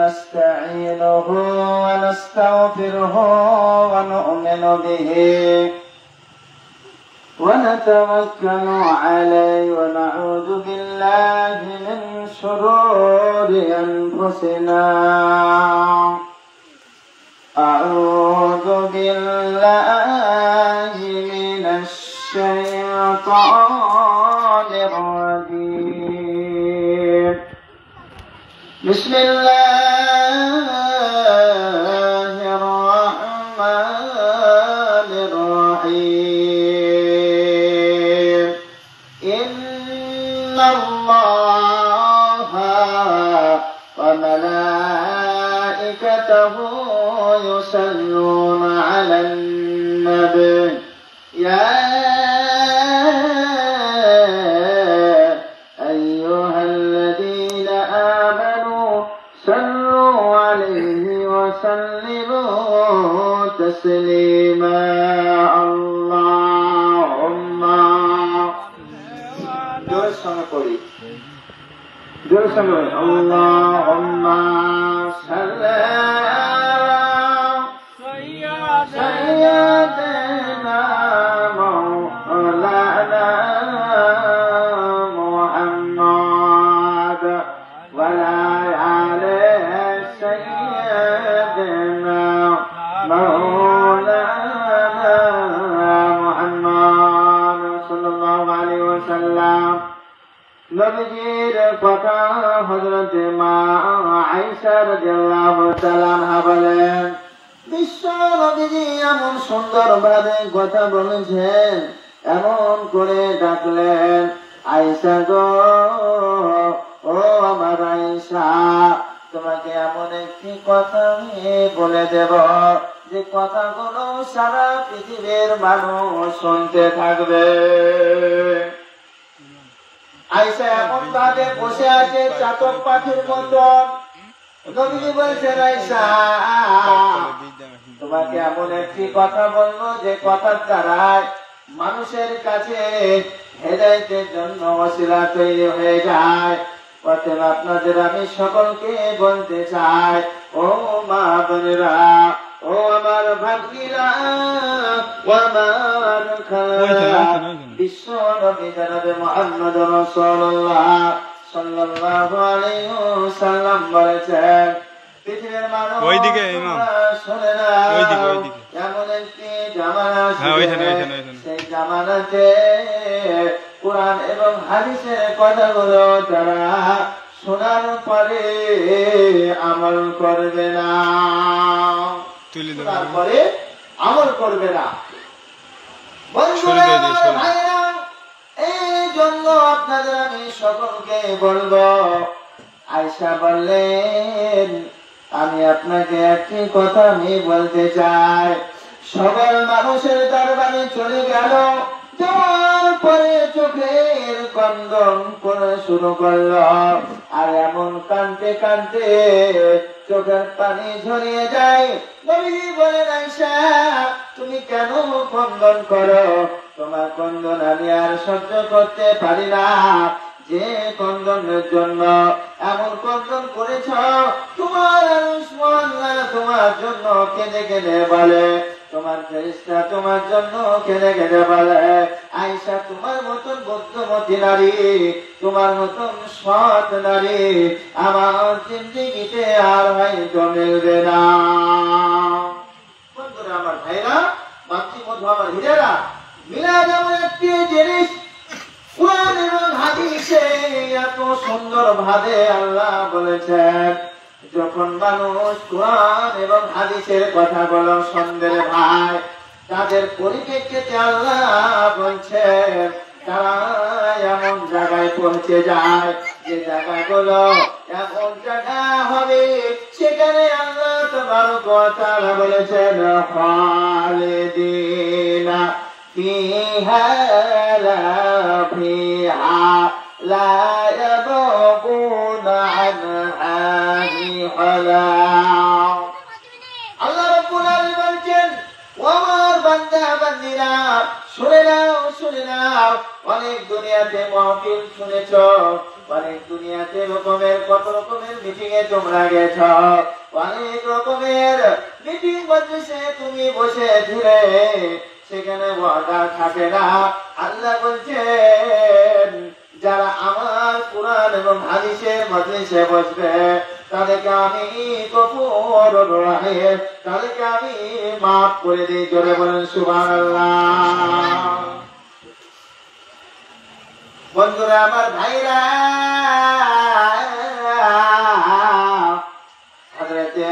ونستعينه ونستغفره ونؤمن به ونتوكل عليه ونعوذ بالله من شرور أنفسنا أعوذ بالله من الشيطان الرجيم بسم الله الرحمن الرحيم إن الله وملائكته يصلون على النبي يا أيها الذين آمنوا صلوا عليه وسلموا تسليما اللهم اللهم صل سيدنا مولانا محمد وعلى آل سيدنا مولانا محمد صلى الله عليه وسلم নবীজির কথা হযরত মা আয়েশা রাদিয়াল্লাহু তাআলা আনহা বলেন বিশ্ব নবীজি এমন সুন্দর ভাবে কথা বলেছেন এমন করে ডাকলেন আয়েশা গো ও আমার আয়েশা তোমাকে এমন একটি কথা আমি বলে দেব যে কথাগুলো সারা পৃথিবীর মানুষ শুনতে থাকবে আয়েশা এমন ভাবে বসে আছে চাতক পাখির মতন নবীজি বলছেন আয়েশা তোমাকে এমন একটি কথা বলবো যে কথার দ্বারা মানুষের কাছে হেদায়েতের জন্য ওসিলা তৈরি হয়ে যায় অতএব আপনাদের আমি সকলকে বলতে চাই ও মা বোনেরা ও আমার ভাগ্নিরা ও আমার খালারা বিশ্ব নবী জনাবে মুহাম্মদ রাসূলুল্লাহ সাল্লাল্লাহু আলাইহি ওয়াসাল্লাম বলেছেন পৃথিবীর মানুষ ওইদিকে ইমাম শুনে না ওইদিকে এমন একটি জামানা সেই জামানাতে কুরআন এবং হাদিসের কথাগুলো তারা শোনার পরে আমল করবে না তারপরে আমল করবে না এই জন্য আপনাদের আমি সকলকে বলবো আয়েশা বললেন আমি আপনাকে একটি কথা আমি বলতে চাই সকল মানুষের দরবারে চলে গেল যাওয়ার পরে চোখের কন্দন করে শুরু করলো আর এমন কাঁদতে কাঁদতে চোখের পানি ঝরিয়ে যায় নবীজি বলেন আয়েশা তুমি কেন কন্দন করো তোমার কন্দন আমি আর সহ্য করতে পারি না যে কন্দনের জন্য এমন কন্দন করেছ তোমার তোমার জন্য কেঁদে কেঁদে বলে তোমার ফেরেশতা তোমার জন্য কেঁদে কেঁদে বলে আয়েশা তোমার মতন বুদ্ধিমতী নারী তোমার মতন সৎ নারী আমার জিন্দেগিতে আর হয়তো মিলবে না বন্ধুরা আমার ভাইরা মাতৃবন্ধু আমার হিরেরা মিলাদ এমন একটি জিনিস কুরআন এবং হাদিসে এত সুন্দর ভাবে আল্লাহ বলেছেন যখন মানুষ কুরআন এবং হাদিসের কথাগুলো শুনবে ভাই তাদের পরিপ্রেক্ষিতে আল্লাহ বলছেন তারা এমন জায়গায় পৌঁছে যায় যে জায়গাগুলো এমন জায়গা হবে সেখানে আল্লাহ তাবারক ওয়া তাআলা বলেছেন খালিদিনা فيها لا فيها لا يذوقون عنها حلا الله رب العالمين ও আমার বান্দা বান্দীরা শুনে নাও অনেক দুনিয়াতে মাহফিল শুনেছো অনেক দুনিয়াতে রকমের কত রকমের মিটিং এ তোমরা গেছ, অনেক রকমের মিটিং মজলিসে তুমি বসে ছিলে, সেখানে ওয়াদা থাকে না। আল্লাহ বলছেন যারা আমার কুরআন এবং হাদিসের মজলিসে বসবে তাদেরকে আমি গফুর রহিম, তাদেরকে আমি মাফ করে দিই। জোরে বলেন সুবহানাল্লাহ। বন্ধুরা আমার ভাইরা, হযরতে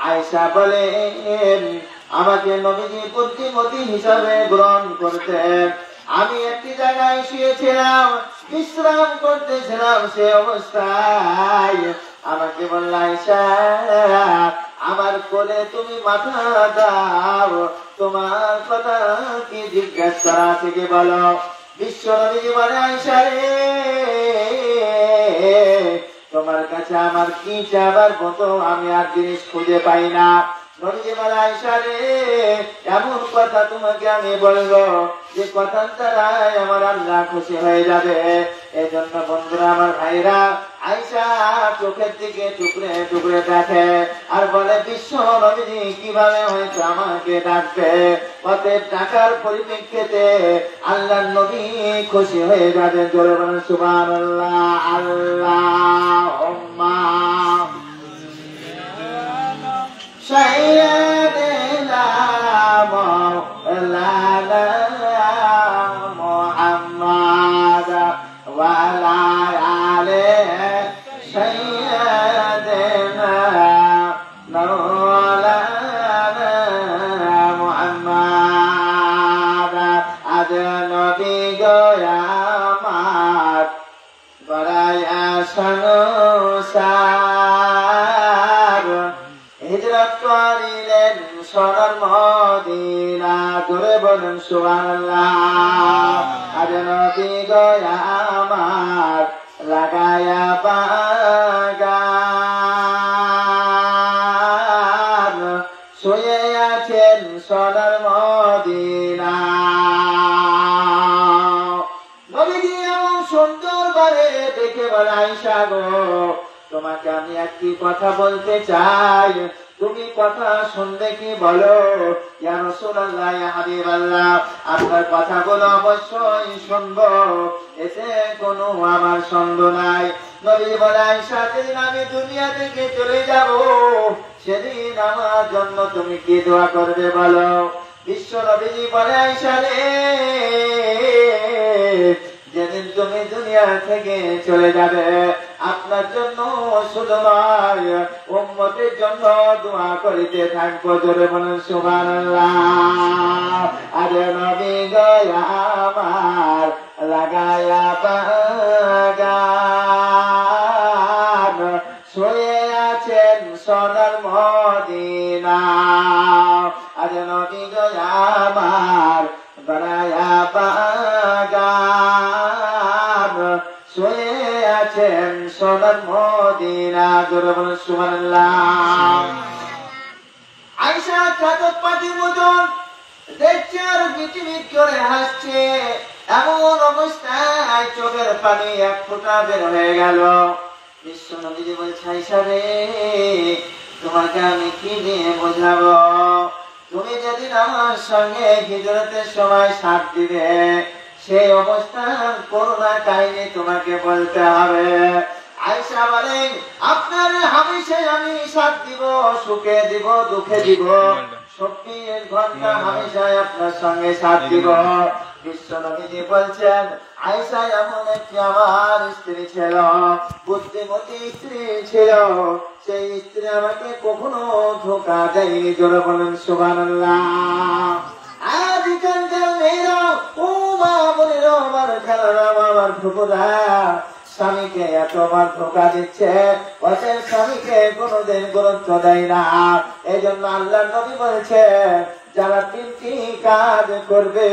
আয়েশা বলেন আমাকে নবীজি বুদ্ধিমতী হিসাবে গ্রহণ করতেন। আমি একটি জায়গায় শুয়েছিলাম, বিশ্রাম করতেছিলাম, সে অবস্থায় আমাকে বলল আয়েশা আমার কোলে তুমি মাথা দাও, তোমার কথা কি জিজ্ঞাসা করা আছে কি বলো। বিশ্ব নবীজি বলে আয়েশা রে তোমার কাছে আমার কি চাবার মতো আমি আর জিনিস খুঁজে পাই না। নবীজি বলে আয়েশা রে এমন কথা তোমাকে আমি বলবো যে কথার দ্বারাই আমার আল্লাহ খুশি হয়ে যাবে। এজন্য বন্ধুরা আমার ভাইরা, আয়েশা চোখের দিকে টুকরে টুকরে দেখে আর বলে বিশ্ব নবীজি কিভাবে হয়তো আমাকে ডাকবে, অতএব ডাকার পরিপ্রেক্ষিতে আল্লাহর নবী খুশি হয়ে যাবে। জোরে বলেন সুবহানাল্লাহ। আল্লাহুম্মা সাইয়্যিদিনা মাওলানা মুহাম্মাদ ওয়া আলা আলি সাইয়্যিদিনা মাওলানা মুহাম্মাদ। আজ নবী গো আমার বড়ায়া সংসার, হিজরত করিলেন সোনার মদিনা। জোরে বলেন সুবহানাল্লাহ। আজ নবী গো আমার লাগায়া বাগান, শুয়ে আছেন সোনার মদিনা। নবীজি এমন সুন্দর বারে দেখে বলে আয়েশা গো তোমাকে আমি একটি কথা বলতে চাই, তুমি কথা শুনবে কি বলো। ইয়া রাসূলুল্লাহ, ইয়া হাবিবাল্লাহ, আপনার কথাগুলো অবশ্যই শুনবো, এতে কোনো আমার সন্দেহ নাই। নবী বলে আয়েশা যেদিন আমি দুনিয়া থেকে চলে যাব সেদিন আমার জন্য তুমি কি দোয়া করবে বলো। বিশ্ব নবীজি বলে আয়েশা রে যেদিন তুমি দুনিয়া থেকে চলে যাবে আপনার জন্য শুধু নয় উম্মতের জন্য দোয়া করিতে থাকবো। জোরে বলেন সুবহানাল্লাহ। আরে নবী গো আমার লাগায়া বাগান, শুয়ে আছেন সোনার মদিনা। আরে নবী গো আমার বানায়া বাগান, শুয়ে আছেন সোনার মদিনা। জোরে বলেন সুবহানাল্লাহ। আয়েশা চাদর পাটির মতন দেখছে আর মিটমিট করে হাসছে, এমন অবস্থায় চোখের পানি এক ফোঁটা বের হয়ে গেল। বিশ্ব নবীজি বলছে আয়েশা রে তোমাকে আমি কি দিয়ে বোঝাবো, তুমি যেদিন আমার সঙ্গে হিজরতের সময় সাথ দিবে সেই অবস্থার করুণা কাহিনী তোমাকে বলতে হবে। আয়েশা বলেন আপনার হামেশাই আমি সাথ দিব, সুখে দিব দুঃখে দিব, 24 ঘন্টা হামেশাই আপনার সঙ্গে সাথ দিব। বিশ্ব নবীজি বলছেন আয়েশা এমন একটি আমার স্ত্রী ছিল, বুদ্ধিমতী স্ত্রী ছিল, সেই স্ত্রী আমাকে কখনো ধোঁকা দেয়নি। জোরে বলেন সুবহানাল্লাহ। আজকালকার মেয়েরা ও মা বোনেরা আমার খেলারা আমার ফুপুরা স্বামীকে এতবার ধোঁকা দিচ্ছে, বসে স্বামীকে কোনোদিন গুরুত্ব দেয় না। এই জন্য আল্লাহ নবী বলছে যারা 3টি কাজ করবে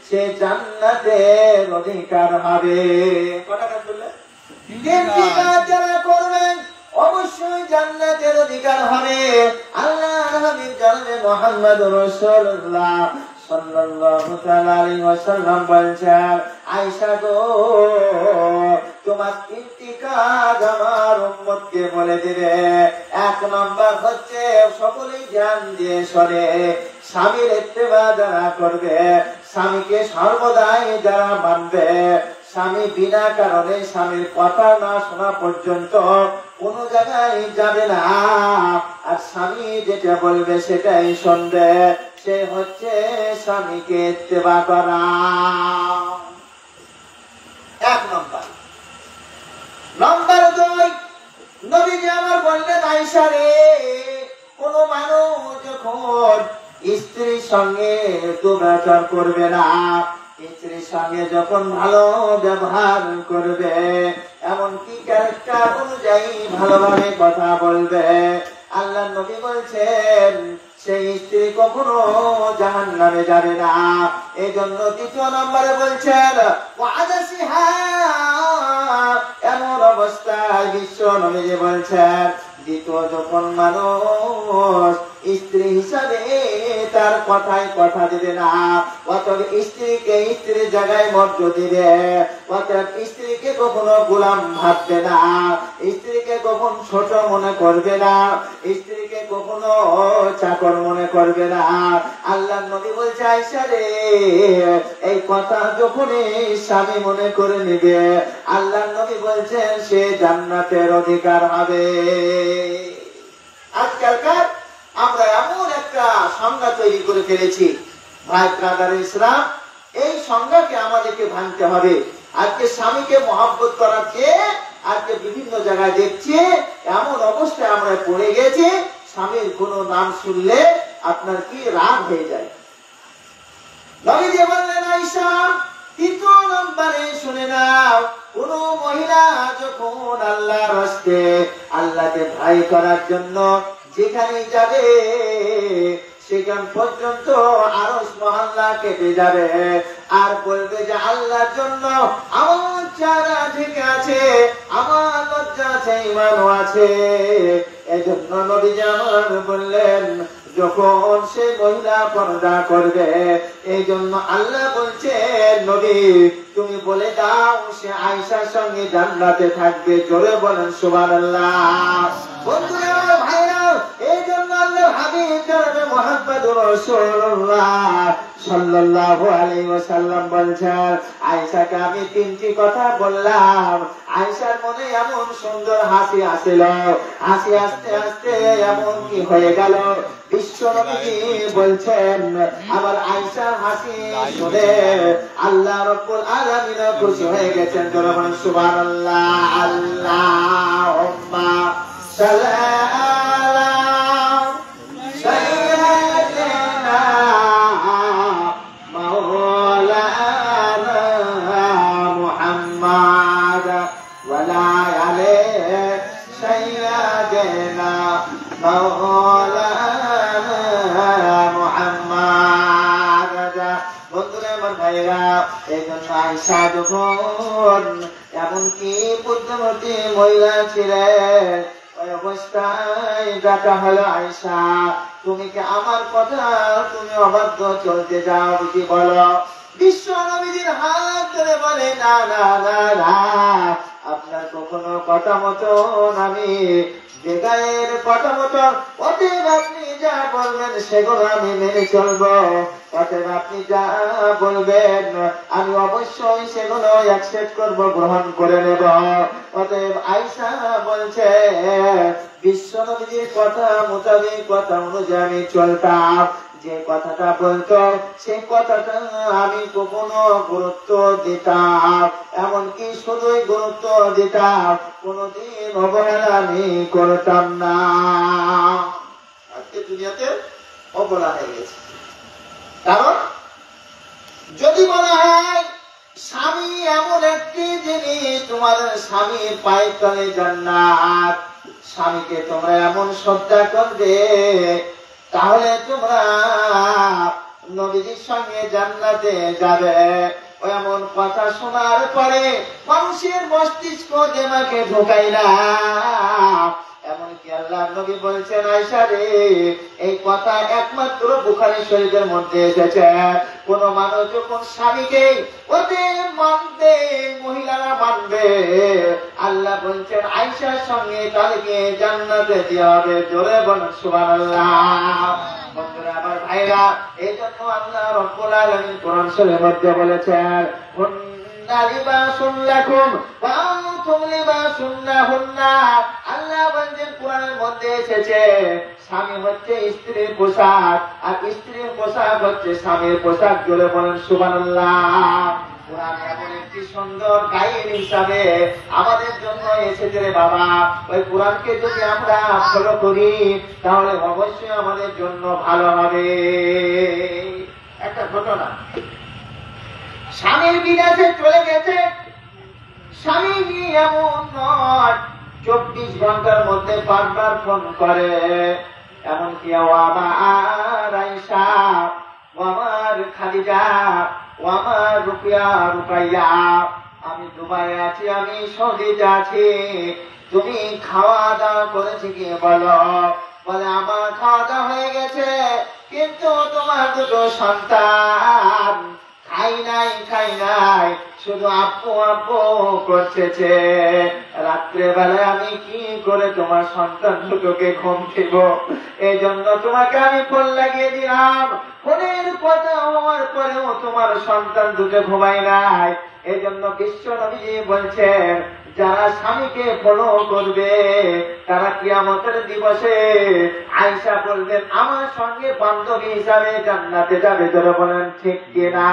সে জান্নাতের অধিকার হবে। কটা কাজ বললেন? 3টি কাজ যারা করবেন অবশ্যই জান্নাতের অধিকার হবে। আল্লাহ হাবিব জনাবে মুহাম্মদুর রাসূলুল্লাহ সাল্লাল্লাহু তাআলা আলাইহি ওয়াসাল্লাম বলছেন, আয়েশা গো, তোমার তিনটি কাজ আমার উম্মতকে বলে দিবে। এক নম্বর হচ্ছে, সকলেই ধ্যান দিয়ে শোনে, স্বামীর ইত্তেবা যারা করবে, স্বামীকে সর্বদাই যারা মানবে, স্বামী বিনা কারণে স্বামীর কথা না শোনা পর্যন্ত কোন জায়গায় যাবে না, আর স্বামী যেটা বলবে সেটাই শুনবে, সে হচ্ছে স্বামীকে ইত্তেবা করা। এক নম্বর। নম্বর দুই, নবীজি আমার বললেন, আয়েশা রে, কোন মানুষ যখন স্ত্রীর সঙ্গে দুরাচার করবে না, স্ত্রীর সঙ্গে যখন ভালো ব্যবহার করবে, এমনকি ক্যারেক্টার অনুযায়ী ভালোভাবে কথা বলবে, আল্লাহ নবী বলছেন সেই স্ত্রী কখনো জাহান্নামে যাবে না। এই জন্য দ্বিতীয় নম্বরে বলছেন, এমন অবস্থায় বিশ্ব নবীজি বলছেন, দ্বিতীয় যখন মানুষ স্ত্রী হিসাবে তার কথায় কথা দিবে না, অতএব স্ত্রীকে স্ত্রীর জায়গায় মর্যাদা দিবে, অতএব স্ত্রীকে কখনো গোলাম ভাববে না, স্ত্রীকে কখন ছোট মনে করবে না, স্ত্রীকে কখনো চাকর মনে করবে না। আল্লাহ নবী বলছে, আয়েশা রে, এই কথা যখনই স্বামী মনে করে নিবে, আল্লাহ নবী বলছেন সে জান্নাতের অধিকার হবে। আজকালকার আমরা এমন একটা সংজ্ঞা তৈরি করে ফেলেছি, ভাই ব্রাদার ইসলাম, এই সংজ্ঞাকে আমাদেরকে ভাঙতে হবে। আজকে স্বামীকে মহব্বত করার চেয়ে আজকে বিভিন্ন জায়গায় দেখছি এমন অবস্থায় আমরা পড়ে গেছি, স্বামীর কোন নাম শুনলে আপনার কি রাগ হয়ে যায়। নবীজি বললেন, আয়েশা, তৃতীয় নম্বরে শুনে নাও, কোন মহিলা যখন আল্লাহর রাস্তে আল্লাহকে ভয় করার জন্য যেখানে যাবে, সেখান পর্যন্ত আরশ মহল্লা কেটে যাবে, আর বলবে যে আল্লাহর জন্য আমার চেহারা ঠিক আছে, আমার লজ্জা আছে, ঈমানও আছে। এজন্য নবীজি আমার বললেন, যখন সে মহিলা পর্দা করবে, এই জন্য আল্লাহ বলছেন, নবী তুমি বলে দাও সে আয়েশার সঙ্গে জান্নাতে থাকবে। জোরে বলেন সুবহানাল্লাহ। বন্ধুরা, ভাইরা, এই জন্য আল্লাহ হাবিব জনাবে মুহাম্মদুর রাসূলুল্লাহ সাল্লাল্লাহু আলাইহি ওয়াসাল্লাম বলছেন, আয়েশাকে আমি তিনটি কথা বললাম, আয়েশার মনে এমন সুন্দর হাসি আসিল, হাসি আস্তে আস্তে এমন কি হয়ে গেল, বিশ্ব নবী বলছেন, আমার আয়েশার হাসি শুনে আল্লাহ রাব্বুল আলামিন খুশি হয়ে গেছেন। জোরে বলেন সুবহানাল্লাহ। আল্লাহুম্মা সাল্লি আলা সাইয়্যিদিনা মাওলানা মুহাম্মাদ ওয়া লা আলি সাইয়্যিদিনা মাওলানা মুহাম্মাদ। বন্ধুরা, আমার ভাইরা, এই জন্য আয়েশা যখন এমনকি বুদ্ধিমতী মহিলা ছিলেন, ওই অবস্থায় ডাকা হলো, আয়েশা তুমি কি আমার কথা তুমি অবাধ্য চলতে যাও কি বলো? বিশ্ব নবীজির হাত ধরে বলে, না না না না, আপনার কখনো কথা মতন আমি বেগায়ের কথা মতন, অতএব আপনি যা বলবেন সেগুলো আমি মেনে চলবো, অতএব আপনি যা বলবেন আমি অবশ্যই সেগুলো অ্যাকসেপ্ট করব, গ্রহণ করে নেব। অতএব আয়েশা বলছে, বিশ্ব নবীজির কথা মোতাবেক কথা অনুযায়ী আমি চলতাম, যে কথাটা বলতো সেই কথাটা আমি কখনো গুরুত্ব দিতাম, এমনকি শুধুই গুরুত্ব দিতাম, কোনদিন অবহেলা আমি করতাম না। আজকে দুনিয়াতে অবহেলা হয়ে গেছে, কারণ যদি বলা হয় স্বামী এমন একটি জিনিস, তোমার স্বামীর পায়ের তলে জান্নাত, স্বামীকে তোমরা এমন শ্রদ্ধা করবে তাহলে তোমরা নবীজির সঙ্গে জান্নাতে যাবে। এমন কথা শোনার পরে মানুষের মস্তিষ্ক দেমাকে ঢোকাই না, এমনকি আল্লাহ নবী বলছেন, আয়েশা রে, এই কথা একমাত্র বুখারী শরীফের মধ্যে এসেছে, কোন মানুষ যখন স্বামীকে ওদের মানবে, মহিলারা মানবে, আল্লাহ বলছেন আয়েশার সঙ্গে তাদেরকে জান্নাতে দেওয়া হবে। জোরে বলুন সুবহানাল্লাহ। বন্ধুরা আমার ভাইরা, এই জন্য আল্লাহ রাব্বুল আলামিন কোরআন শরীফের মধ্যে বলেছেন, আল্লাহ বলছেন কোরআনের মধ্যে এসেছে, স্বামী হচ্ছে স্ত্রীর পোশাক আর স্ত্রীর পোশাক হচ্ছে স্বামীর পোশাক। জোরে বলেন সুবহানাল্লাহ। কোরআন এমন একটি সুন্দর গাইড হিসাবে আমাদের জন্য এসেছে রে বাবা। ওই কোরআনকে যদি আমরা ফলো করি তাহলে অবশ্যই আমাদের জন্য ভালো হবে। একটা ঘটনা, স্বামীর বিদেশে চলে গেছে, স্বামী এমন নয় 24 ঘন্টার মধ্যে 5 বার ফোন করে। এমনকি ও আমার আয়েশা, ও আমার খাদিজা, ও আমার রুকাইয়া, আমি দুবাইয়ে আছি, আমি সৌদিতে আছি, তুমি খাওয়া দাওয়া করেছি কি বলো? বলে আমার খাওয়া দাওয়া হয়ে গেছে, কিন্তু তোমার দুটো সন্তান খাই নাই, শুধু আপু আপু করছে। রাত্রে বেলায় আমি কি করে তোমার সন্তান দুটোকে ঘুম দিব? এই জন্য তোমাকে আমি ফোন লাগিয়ে দিলাম। ফোনের কথা হওয়ার পরেও তোমার সন্তান দুটো ঘুমায় নাই। এই জন্য বিশ্ব নবীজি বলছেন, যারা স্বামীকে ফলো করবে তারা কিয়ামতের দিবসে আয়েশা বলবেন আমার সঙ্গে বান্ধবী হিসাবে জান্নাতে যাবে। ধরে বলেন ঠিক কিনা?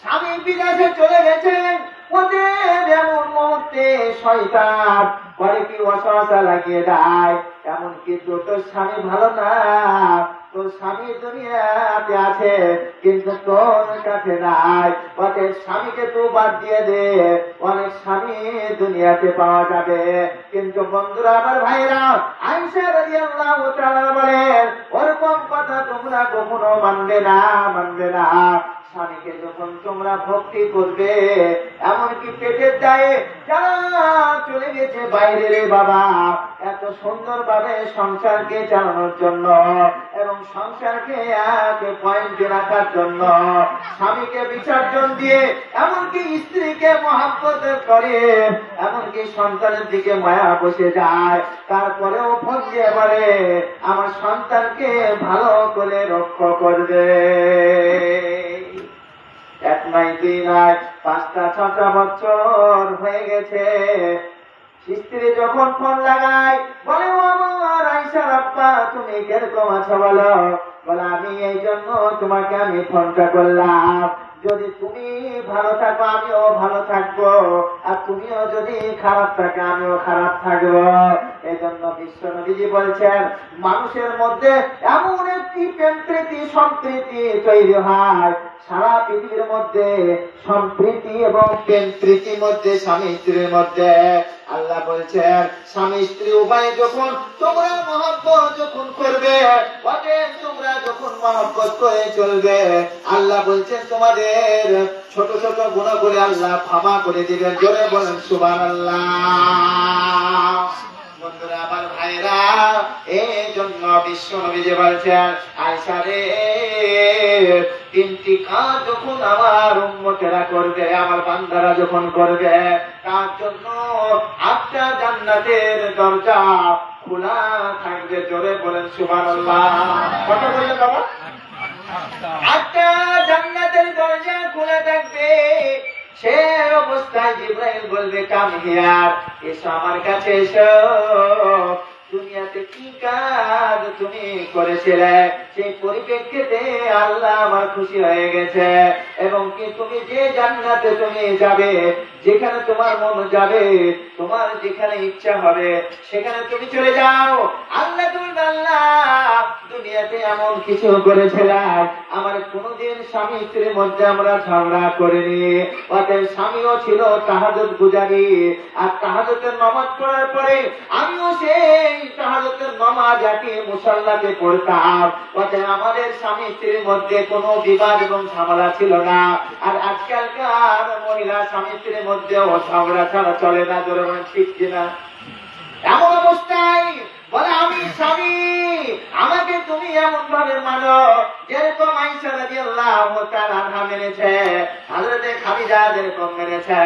স্বামী বিদেশে চলে গেছেন, ওদের এমন মুহূর্তে শয়তান করে কি ওয়াসওয়াসা লাগিয়ে দেয়, এমনকি তোর স্বামী ভালো না, তোর স্বামী দুনিয়াতে আছে কিন্তু তোর কাছে নাই, ওদের স্বামীকে তো বাদ দিয়ে দে, অনেক স্বামী দুনিয়াতে পাওয়া যাবে। কিন্তু বন্ধুরা আমার ভাইরা, আয়েশা রাদিয়াল্লাহু তাআলা বলেন, ওরকম কথা তোমরা কখনো মানবে না। স্বামীকে যখন তোমরা ভক্তি করবে, এমনকি পেটের দায়ে যারা চলে গেছে বাইরে রে বাবা, এত সুন্দর ভাবে সংসারকে চালানোর জন্য এবং সংসারকে এক পয়েন্টে রাখার জন্য স্বামীকে বিসর্জন দিয়ে এমনকি স্ত্রীকে মহব্বত করে, এমনকি সন্তানের দিকে মায়া বসে যায়, তারপরেও ফোন দিয়ে বলে আমার সন্তানকে ভালো করে রক্ষা করবে। 1 নয় 2 নয় 5টা 6টা বছর হয়ে গেছে। স্ত্রী যখন ফোন লাগায় বলে, ও আমার আয়েশার আব্বা, তুমি কিরকম আছো বলো? বলে আমি এই জন্য তোমাকে আমি ফোনটা করলাম, যদি তুমি ভালো থাকো আমিও ভালো থাকবো, আর তুমিও যদি খারাপ থাকো আমিও খারাপ থাকবো। এই জন্য বিশ্ব নবীজি বলছেন, মানুষের মধ্যে এমন একটি প্রেম প্রীতি সম্প্রীতি তৈরি হয়, সারা পৃথিবীর মধ্যে সম্প্রীতি এবং প্রেম প্রীতির মধ্যে স্বামী স্ত্রীর মধ্যে আল্লাহ বলছেন, স্বামী স্ত্রী উভয় যখন তোমরা মহব্বত যখন করবে, তোমরা যখন মহব্বত করে চলবে, আল্লাহ বলছেন তোমাদের ছোট ছোট গুনাহগুলো আল্লাহ ক্ষমা করে দিবেন। জোরে বলেন সুবহানাল্লাহ। বন্ধুরা আমার ভাইরা, এই জন্য বিশ্ব নবীজি বলছেন, আয়েশা রে, 3টি কাজ যখন আমার উম্মতেরা করবে, আমার বান্দারা যখন করবে, তার জন্য 8টা জান্নাতের দরজা খোলা থাকবে। জোরে বলেন সুবহানাল্লাহ। কথা বললেন বাবা? 8টা জান্নাতের দরজা খোলা থাকবে। সে অবস্থায় জিবরাইল বলবে, কাম হিয়ার, এসো আমার কাছে এসো। দুনিয়াতে কি কাজ তুমি করেছিলে, সেই পরিপ্রেক্ষিতে আল্লাহ আমার খুশি হয়ে গেছে, এবং কি তুমি যে জান্নাতে তুমি যাবে, যেখানে তোমার মন যাবে, তোমার যেখানে ইচ্ছা হবে সেখানে তুমি চলে যাও। আল্লাহ তুমি আল্লাহ দুনিয়াতে এমন কিছু করেছিলাম, আমার কোনদিন স্বামী স্ত্রীর মধ্যে আমরা ঝগড়া করিনি। অতএব স্বামীও ছিল তাহাজ্জুদ গুজারি, আর তাহাজ্জুদের নামাজ পড়ার পরে আমিও সেই তাহাজ্জুদের নামাজ একই মুসাল্লাতে পড়তাম। অতএব আমাদের স্বামী স্ত্রীর মধ্যে কোনো বিবাদ এবং ঝামেলা ছিল না। আর আজকালকার মহিলা স্বামী স্ত্রীর মধ্যেও ঝগড়া ছাড়া চলে না। জোরে বলেন ঠিক কিনা? এমন অবস্থায় বলে আমি স্বামী, আমাকে তুমি এমন ভাবে মানো যেরকম আয়েশা রাদিয়াল্লাহু তাআলা আনহা মেনেছে, হযরতে খাদিজা যেরকম মেনেছে,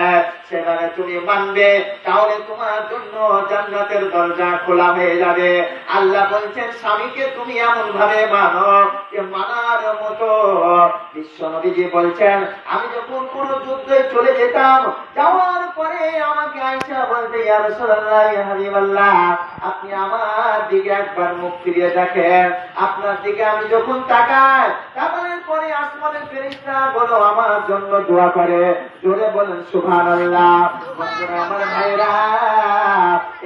সেভাবে তুমি মানবে, তাহলে তোমার জন্য জান্নাতের দরজা খোলা হয়ে যাবে। আল্লাহ বলছেন স্বামীকে তুমি এমন ভাবে মানো যে মানার মতো। বিশ্ব নবীজি বলছেন আমি যখন কোন যুদ্ধে চলে যেতাম, যাওয়ার পরে আমাকে আয়েশা বলতে ইয়া রাসূলুল্লাহ ইয়া হাবিবাল্লাহ, আপনি আমার দিকে একবার মুখ ফিরিয়ে দেখেন, আপনার দিকে আমি যখন তাকাই, তাকানোর পরে আসমানের ফেরেশতা বলো আমার জন্য দোয়া করে। জোরে বলেন সুবহানাল্লাহ। বন্ধুরা আমার ভাইরা,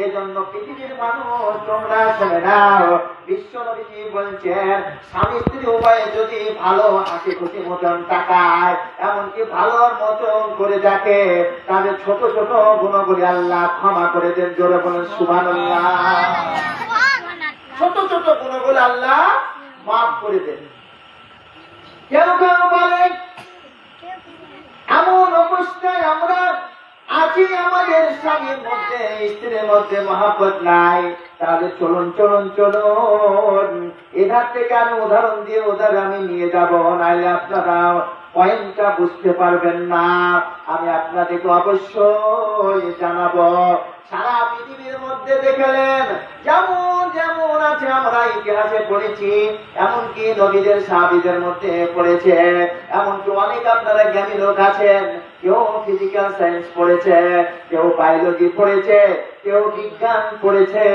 এজন্য পৃথিবীর মানুষ তোমরা শুনে নাও, বিশ্ব নবীজি বলছেন স্বামী স্ত্রী উভয়ে যদি ভালো হাসি খুশি মতন তাকায়, এমনকি ভালোর মতন করে দেখে, তাদের ছোট ছোট গুণগুলি আল্লাহ ক্ষমা করে দেন। জোরে বলেন সুবহানাল্লাহ। ছোট ছোট গুণগুলি আল্লাহ মাফ করে দেন। কেন কেন বলে এমন অবস্থায় আমরা আছি, আমাদের স্বামীর মধ্যে স্ত্রীর মধ্যে মহব্বত নাই, তাহলে চলুন চলুন চলুন, এধার থেকে আমি উদাহরণ দিয়ে ওদের আমি নিয়ে যাব, নাইলে আপনারা পয়েন্টটা বুঝতে পারবেন না। আমি আপনাদেরকে অবশ্যই জানাবো। সারা পৃথিবীর মধ্যে দেখলেন যেমন যেমন আছে, আমরা ইতিহাসে পড়েছি, এমনকি নবীদের সাহাবীদের মধ্যে পড়েছে, এমনকি অনেক আপনারা জ্ঞানী লোক আছেন, কেউ ফিজিক্যাল সায়েন্স পড়েছে, কেউ বায়োলজি পড়েছে, কেউ বিজ্ঞান পড়েছে,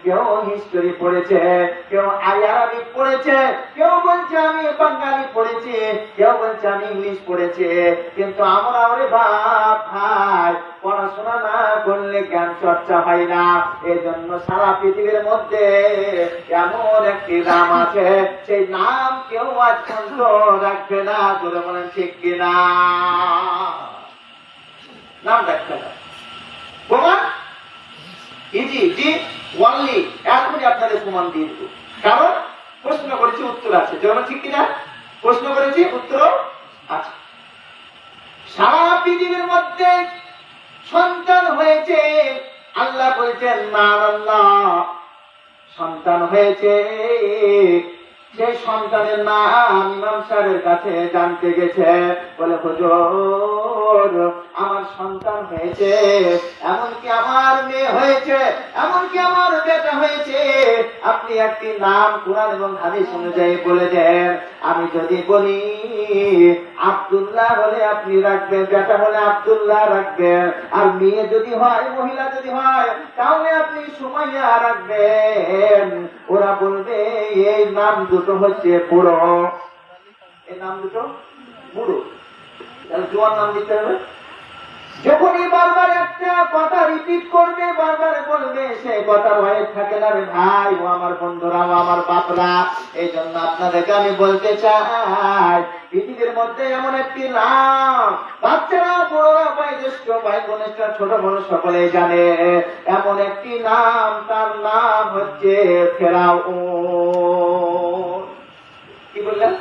কেউ হিস্টোরি পড়েছে, কেউ আরবিক পড়েছে, কেউ বলছে আমি বাঙালি পড়েছি, কেউ বলছে আমি ইংলিশ পড়েছে। কিন্তু আমরা ওরে বাপ ভাই, পড়াশোনা না করলে জ্ঞান চর্চা হয় না। এই জন্য সারা পৃথিবীর মধ্যে এমন একটি নাম আছে, সেই নাম কেউ আজ পর্যন্ত রাখবে না। তোরা বলেন ঠিক কিনা? নাম রাখবে না। প্রমাণ ইজি জি ওয়ানলি, এখনই আপনাদের প্রমাণ দিয়ে দেব। কারণ প্রশ্ন করেছি উত্তর আছে। তোরা ঠিক কিনা? প্রশ্ন করেছি উত্তর আছে। সারা পৃথিবীর মধ্যে সন্তান হয়েছে, আল্লাহ বলছেন মা আল্লাহ সন্তান হয়েছে, সেই সন্তানের নাম ইমাম সাহেবের কাছে জানতে গেছে, বলে হুজুর আমার সন্তান হয়েছে, এমনকি আমার মেয়ে হয়েছে, এমনকি আমার বেটা হয়েছে, আপনি একটি নাম কুরআন এবং হাদিস অনুযায়ী বলে দেন। আমি যদি বলি আব্দুল্লাহ হলে আপনি রাখবেন, বেটা হলে আব্দুল্লাহ রাখবেন, আর মেয়ে যদি হয়, মহিলা যদি হয়, তাহলে আপনি সুমাইয়া রাখবেন। ওরা বলবে এই নাম দুটো হচ্ছে বুড়ো, এই নাম দুটো বুড়ো, তাহলে জোয়ান নাম দিতে হবে। যখনই বারবার একটা কথা রিপিট করবে, বারবার বলবে, সে কথা ভয়ে থাকে না রে ভাই, ও আমার বন্ধুরা, ও আমার বাপরা। এই জন্য আপনাদেরকে আমি বলতে চাই, পৃথিবীর মধ্যে এমন একটি নাম বাচ্চারা, বড়রা, বয়োজ্যেষ্ঠ, ভাই বোনেরা, ছোট বড় সকলেই জানে, এমন একটি নাম, তার নাম হচ্ছে ফেরাউন। কি বললেন?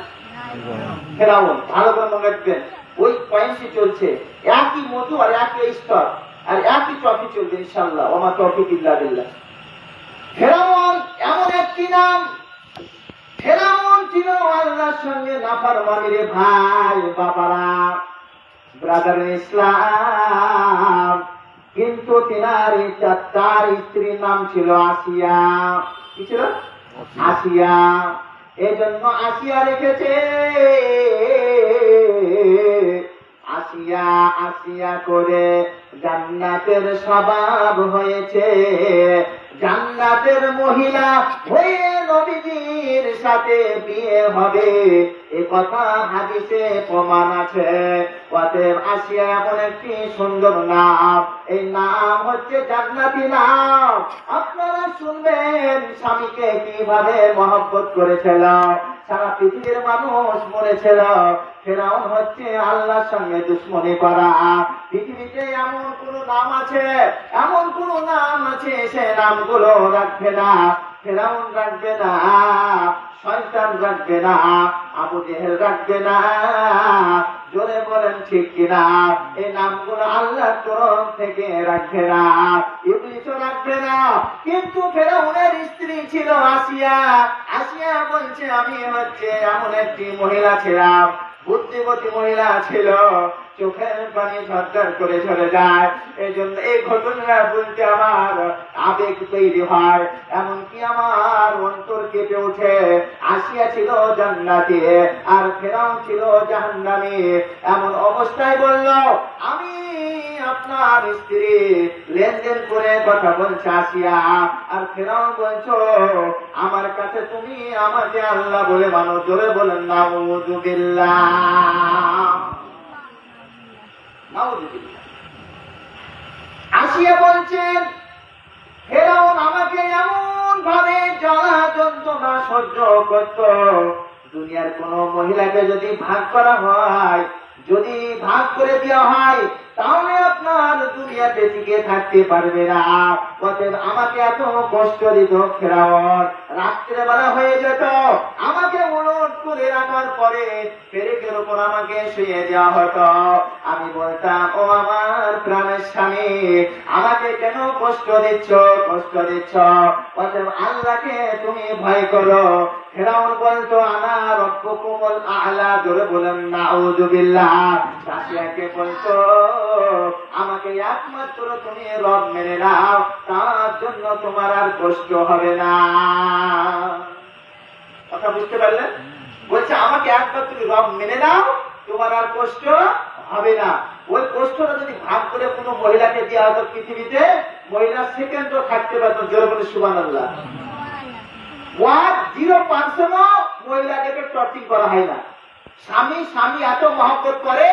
ফেরাউন। ভালো করে মনে রাখবেন, ওই পয়েন্টটি চলছে, একই মধু আর একই স্তর আর একই ট্রফি চলছে ইনশাআল্লাহ, ওমা তৌফিক ইল্লা বিল্লাহ। ফেরাউন এমন একটি নাম, ফেরাউন ছিল আল্লাহর সঙ্গে নাফরমানি রে ভাই বাবারা, ব্রাদার ইসলাম। কিন্তু তিনার তার স্ত্রীর নাম ছিল আসিয়া। কি ছিল? আসিয়া। এই জন্য আসিয়া রেখেছে, আসিয়া আসিয়া করে জান্নাতের স্বভাব হয়েছে, জান্নাতের মহিলা হয়ে নবীজির সাথে বিয়ে হবে, এ কথা হাদিসে প্রমাণ আছে। অতএব আসিয়া এমন একটি সুন্দর নাম, এই নাম হচ্ছে জান্নাতি নাম। আপনারা শুনবেন স্বামীকে কিভাবে মহব্বত করেছিল, সারা পৃথিবীর মানুষ মরেছিল। ফেরাউন হচ্ছে আল্লাহর সঙ্গে দুশ্মনী করা। পৃথিবীতে এমন কোন নাম আছে, এমন কোন নাম আছে, সে নামগুলো রাখবে না, ফেরাউন রাখবে না। শয়তান রাখবে না, আবু জেহেল রাখবে না। জোরে বলেন ঠিক কিনা? এই নামগুলো আল্লাহর তরফ থেকে রাখবে না, ইবলিসও রাখবে না। কিন্তু ফেরাউনের স্ত্রী ছিল আসিয়া। আসিয়া বলছে আমি হচ্ছে এমন একটি মহিলা ছিলাম, বুদ্ধিমতী মহিলা ছিল, চোখের পানি ঝরঝর করে ঝরে যায়। এই জন্য এই ঘটনা বলতে আমার আবেগ তৈরি হয়, এমনকি আমার অন্তর কেঁপে ওঠে। আসিয়া ছিল জান্নাতি আর ফেরাউন ছিল জাহান্নামী। এমন অবস্থায় বলল আমি আপনার স্ত্রী, লেনদেন করে কথা বলছে আসিয়া। আর ফেরাউন বলছো আমার কাছে তুমি আমাকে আল্লাহ বলে মানো। জোরে বলেন নাউযু বিল্লাহ। আসিয়া বলছেন ফেরাউন আমাকে এমন ভাবে জ্বালা যন্ত্রণা সহ্য করত, দুনিয়ার কোন মহিলাকে যদি ভাগ করা হয়, যদি ভাগ করে দেওয়া হয়, তাহলে আপনার দুনিয়াতে টিকে থাকতে পারবে না। অতএব আমাকে এত কষ্ট দিত ফেরাউন। রাত্রেবেলা হয়ে যেত, আমাকে উলট করে রাখার পরে পেরেকের উপর আমাকে শুয়ে দেওয়া হতো। আমি বলতাম ও আমার প্রাণের স্বামী, আমাকে কেন কষ্ট দিচ্ছ, কষ্ট দিচ্ছ? অতএব আল্লাহকে তুমি ভয় করো। ফেরাউন বলতো আনা রব্বুকুমুল আ'লা। জোরে বলেন নাউযু বিল্লাহ। আসিয়াকে বলতো আমাকে একমাত্র তুমি রব মেনে নাও, তার জন্য তোমার আর কষ্ট হবে না। কথা বুঝতে পারলেন? বলছে আমাকে একমাত্র তুমি রব মেনে নাও, তোমার আর কষ্ট হবে না। ওই কষ্টটা যদি ভাগ করে কোনো মহিলাকে দেওয়া হতো পৃথিবীতে, মহিলা সেকেন্ডও থাকতে পারতো। জোরে বলে সুবহানাল্লাহ। 0% মহিলাদেরকে টর্চিং করা হয় না। স্বামী স্বামী এত মহব্বত করে,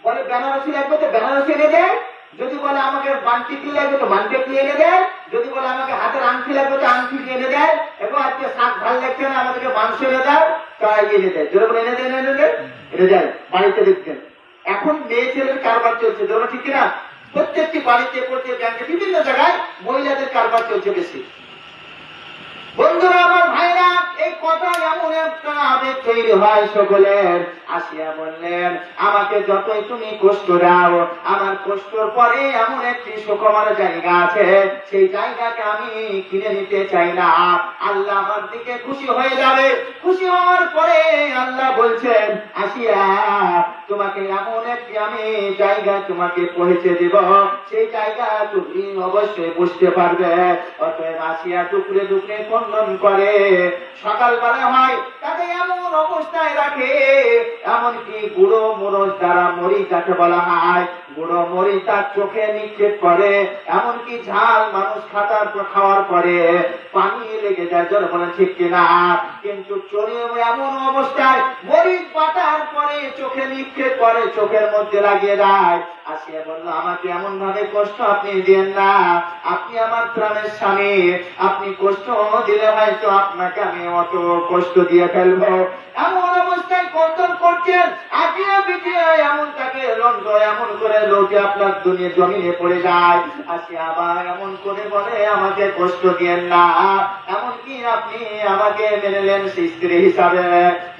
বলে বেনারসি লাগবে তো বেনারসি এনে দেয়, যদি বলে আমাকে বানটিকলি লাগবে তো বানটিকলি এনে দেয়, যদি বলে আমাকে হাতের আংটি লাগবে তো আংটি এনে দেয়, এবং আজকে শাক ভাল লাগছে না আমাদেরকে মাংস এনে দেয়, তাই এনে দেয়। জোরে বলে এনে দেয়, এনে দেয়। বাড়িতে দেখছেন এখন মেয়ে ছেলের কারবার চলছে, ধরো ঠিক কিনা? প্রত্যেকটি বাড়িতে, প্রত্যেক ব্যাংকে, বিভিন্ন জায়গায় মহিলাদের কারবার চলছে বেশি। বন্ধুরা আমার, ভাইরা, এই কথা এমন একটা আবেগ তৈরি হয় সকলের। আসিয়া বললেন আমাকে যতই তুমি কষ্ট দাও, আমার কষ্টর পরে এমন একটি সুখময় জায়গা আছে, সেই জায়গাকে আমি কিনে নিতে চাই না। আল্লাহ আমার দিকে খুশি হয়ে যাবে। খুশি হওয়ার পরে আল্লাহ বলছেন আসিয়া তোমাকে এমন একটি আমি জায়গা তোমাকে পৌঁছে দিব, সেই জায়গা তুমি অবশ্যই বুঝতে পারবে। অতএব আসিয়া টুকরে টুকরে খণ্ডন করে, সকালবেলা হয় তাকে এমন অবস্থায় রাখে, এমনকি গুঁড়ো মরিচ দ্বারা, মরিচ যাকে বলা হয়, গুঁড়ো মরিচ তার চোখে নিক্ষেপ করে, এমনকি ঝাল মানুষ খাওয়ার পরে পানি লেগে যায়। জোরে বলেন ঠিক কিনা? কিন্তু চোরে এমন অবস্থায় মরিচ বাটার পরে চোখে নিক্ষেপ করে, চোখের মধ্যে লাগিয়ে দেয়। আসিয়া বলল আমাকে এমন ভাবে কষ্ট আপনি দেন না, আপনি আমার প্রাণের স্বামী, আপনি কষ্ট দিলে হয়তো আপনাকে আমি অত কষ্ট দিয়ে ফেলবো। এমন অবস্থায় কর্তন করছেন, আগিয়ে পিছিয়ে এমন তাকে লন্ড এমন করে লোকে আপনার দুনিয়া জমিনে পড়ে যায়। আসিয়া আবার এমন করে বলে আমাকে কষ্ট দিয়েন না, এমনকি আপনি আমাকে মেনে নেন স্ত্রী হিসাবে,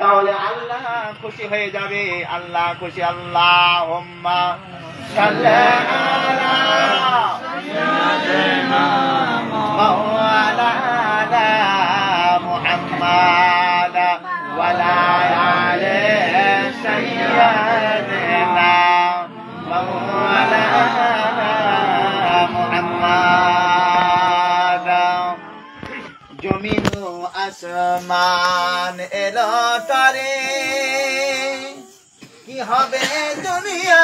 তাহলে আল্লাহ খুশি হয়ে যাবে। আল্লাহ খুশি। আল্লাহুম্মা সাল্লি আলা সাইয়্যিদিনা মাওলানা মুহাম্মাদ ওয়া আলা আলি সাইয়্যিদিনা মাওলানা মুহাম্মাদ। জমিন ও আসমান এলো তারে, কি হবে দুনিয়া